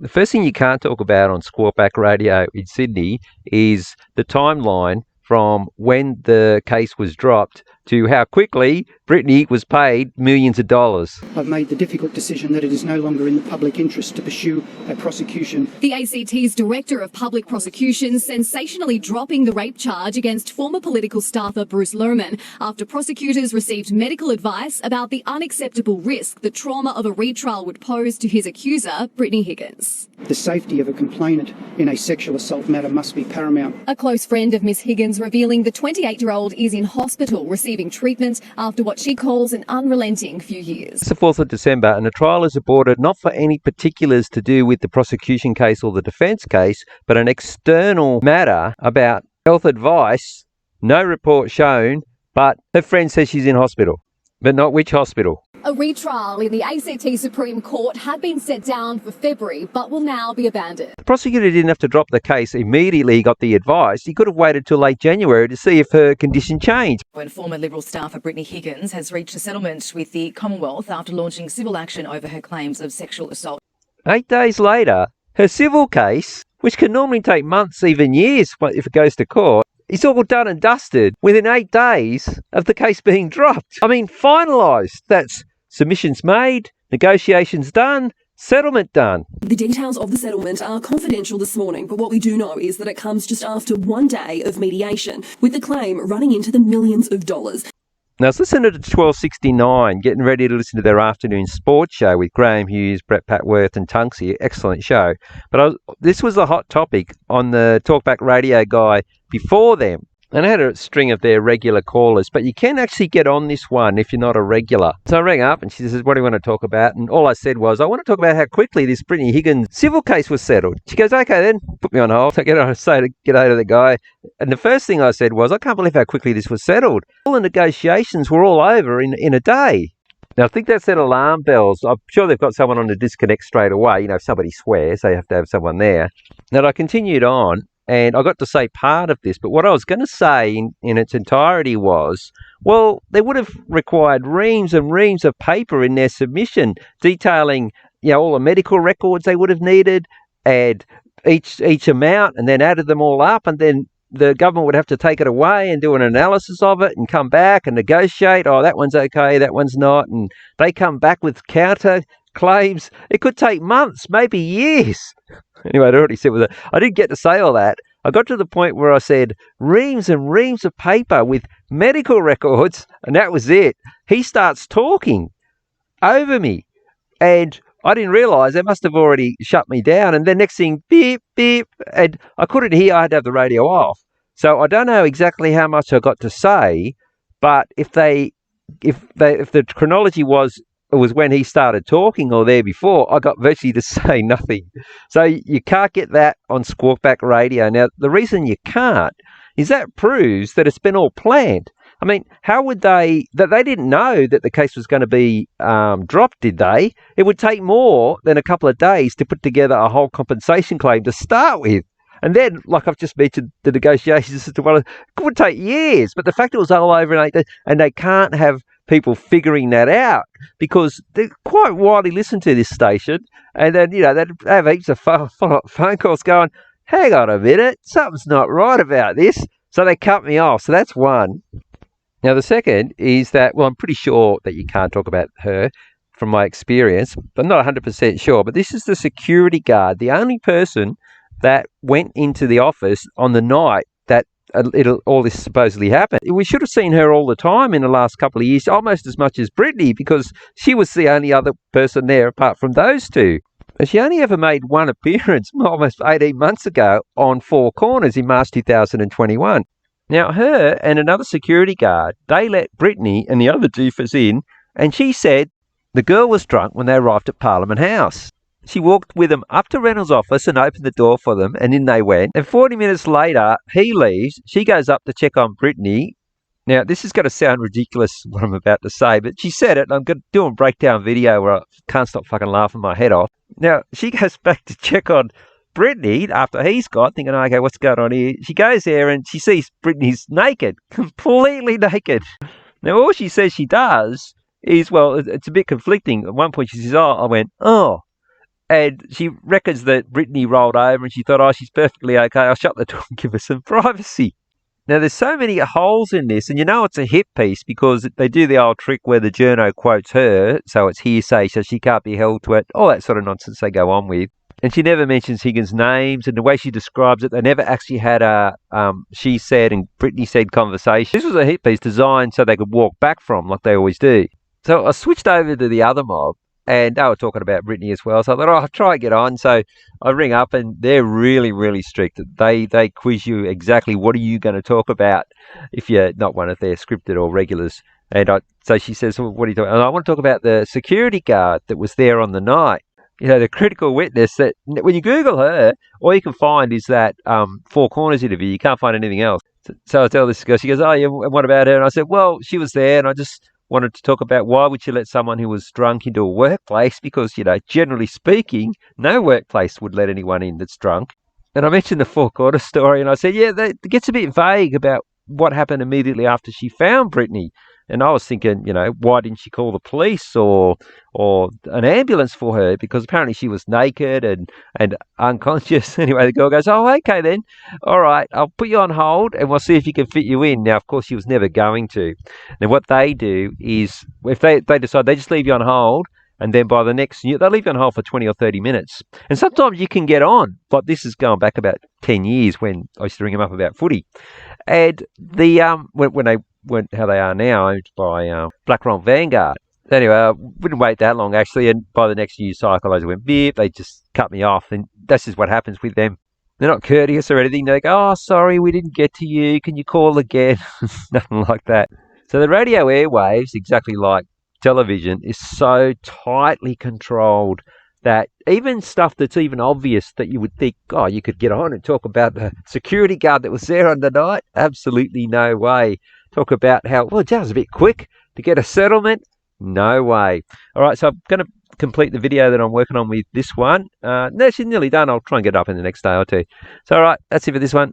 The first thing you can't talk about on Squawback Radio in Sydney is the timeline from when the case was dropped to how quickly Brittany was paid millions of dollars. I've made the difficult decision that it is no longer in the public interest to pursue a prosecution. The ACT's Director of Public Prosecutions sensationally dropping the rape charge against former political staffer Bruce Lohman after prosecutors received medical advice about the unacceptable risk the trauma of a retrial would pose to his accuser, Brittany Higgins. The safety of a complainant in a sexual assault matter must be paramount. A close friend of Miss Higgins revealing the 28-year-old is in hospital receiving treatment after what she calls an unrelenting few years. It's the 4th of December and the trial is aborted not for any particulars to do with the prosecution case or the defence case, but an external matter about health advice, no report shown, but her friend says she's in hospital, but not which hospital. A retrial in the ACT Supreme Court had been set down for February, but will now be abandoned. The prosecutor didn't have to drop the case immediately he got the advice. He could have waited till late January to see if her condition changed. When former Liberal staffer Brittany Higgins has reached a settlement with the Commonwealth after launching civil action over her claims of sexual assault. 8 days later, her civil case, which can normally take months, even years if it goes to court, is all done and dusted within 8 days of the case being dropped. I mean, finalised. That's submissions made, negotiations done, settlement done. The details of the settlement are confidential this morning, but what we do know is that it comes just after 1 day of mediation, with the claim running into the millions of dollars. Now, I was listening to 1269, getting ready to listen to their afternoon sports show with Graham Hughes, Brett Patworth and Tunksy. Excellent show. But this was a hot topic on the Talkback Radio guy before them. And I had a string of their regular callers, but you can actually get on this one if you're not a regular. So I rang up and she says, what do you want to talk about? And all I said was, I want to talk about how quickly this Brittany Higgins civil case was settled. She goes, okay then, put me on hold. So I get on and say to get over to the guy. And the first thing I said was, I can't believe how quickly this was settled. All the negotiations were all over in a day. Now, I think that set alarm bells. I'm sure they've got someone on the disconnect straight away. You know, if somebody swears, they have to have someone there. Now, I continued on. And I got to say part of this, but what I was going to say in its entirety was, well, they would have required reams and reams of paper in their submission detailing, you know, all the medical records they would have needed, and each amount, and then added them all up, and then the government would have to take it away and do an analysis of it and come back and negotiate. Oh, that one's okay, that one's not, and they come back with counter claims. It could take months, maybe years. Anyway, I'd already said with it. I didn't get to say all that. I got to the point where I said reams and reams of paper with medical records, and that was it. He starts talking over me, and I didn't realise they must have already shut me down. And then next thing, beep, beep, and I couldn't hear. I had to have the radio off. So I don't know exactly how much I got to say, but if the chronology was when he started talking or there before, I got virtually to say nothing. So you can't get that on Squawkback Radio. Now, the reason you can't is that proves that it's been all planned. I mean, how would they didn't know that the case was going to be dropped, did they? It would take more than a couple of days to put together a whole compensation claim to start with. And then, like I've just mentioned, the negotiations, it would take years. But the fact it was all over and they can't have people figuring that out because they're quite widely listened to this station. And then, you know, they'd have heaps of follow-up phone calls going, hang on a minute, something's not right about this. So they cut me off. So that's one. Now, the second is that, well, I'm pretty sure that you can't talk about her from my experience, but I'm not 100% sure. But this is the security guard, the only person that went into the office on the night that all this supposedly happened. We should have seen her all the time in the last couple of years, almost as much as Brittany, because she was the only other person there apart from those two. And she only ever made one appearance almost 18 months ago on Four Corners in March 2021. Now, her and another security guard, they let Brittany and the other doofus in, and she said the girl was drunk when they arrived at Parliament House. She walked with them up to Reynolds' office and opened the door for them, and in they went. And 40 minutes later, he leaves. She goes up to check on Brittany. Now, this is going to sound ridiculous, what I'm about to say, but she said it, and I'm going to do a breakdown video where I can't stop fucking laughing my head off. Now, she goes back to check on Brittany after he's gone, thinking, okay, what's going on here? She goes there, and she sees Brittany's naked, completely naked. Now, all she says she does is, well, it's a bit conflicting. At one point, she says, oh, I went, oh. And she reckons that Brittany rolled over and she thought, oh, she's perfectly okay. I'll shut the door and give her some privacy. Now, there's so many holes in this, and you know it's a hit piece because they do the old trick where the journo quotes her, so it's hearsay, so she can't be held to it, all that sort of nonsense they go on with. And she never mentions Higgins' names, and the way she describes it, they never actually had a she said and Brittany said conversation. This was a hit piece designed so they could walk back from, like they always do. So I switched over to the other mob, and they were talking about Brittany as well. So I thought, oh, I'll try and get on. So I ring up, and they're really, really strict. They quiz you exactly what are you going to talk about if you're not one of their scripted or regulars. And so she says, well, what are you talking about? And I want to talk about the security guard that was there on the night. You know, the critical witness that when you Google her, all you can find is that Four Corners interview. You can't find anything else. So I tell this girl, she goes, oh, yeah, and what about her? And I said, well, she was there, and I just wanted to talk about why would you let someone who was drunk into a workplace, because, you know, generally speaking, no workplace would let anyone in that's drunk. And I mentioned the Four Corners story, and I said, yeah, that gets a bit vague about what happened immediately after she found Brittany. And I was thinking, you know, why didn't she call the police or an ambulance for her? Because apparently she was naked and unconscious. Anyway, the girl goes, oh, okay then. All right, I'll put you on hold and we'll see if you can fit you in. Now, of course, she was never going to. Now, what they do is if they decide, they just leave you on hold, and then by the next year, they'll leave you on hold for 20 or 30 minutes. And sometimes you can get on. But this is going back about 10 years when I used to ring them up about footy. And the when they weren't how they are now, owned by BlackRock Vanguard. Anyway, I wouldn't wait that long, actually, and by the next news cycle, as I went beep, they just cut me off, and that's just what happens with them. They're not courteous or anything. They go, oh, sorry, we didn't get to you. Can you call again? Nothing like that. So the radio airwaves, exactly like television, is so tightly controlled that even stuff that's even obvious that you would think, oh, you could get on and talk about the security guard that was there on the night, absolutely no way. Talk about how, well, that was a bit quick to get a settlement. No way. All right, so I'm going to complete the video that I'm working on with this one. No, she's nearly done. I'll try and get it up in the next day or two. So, all right, that's it for this one.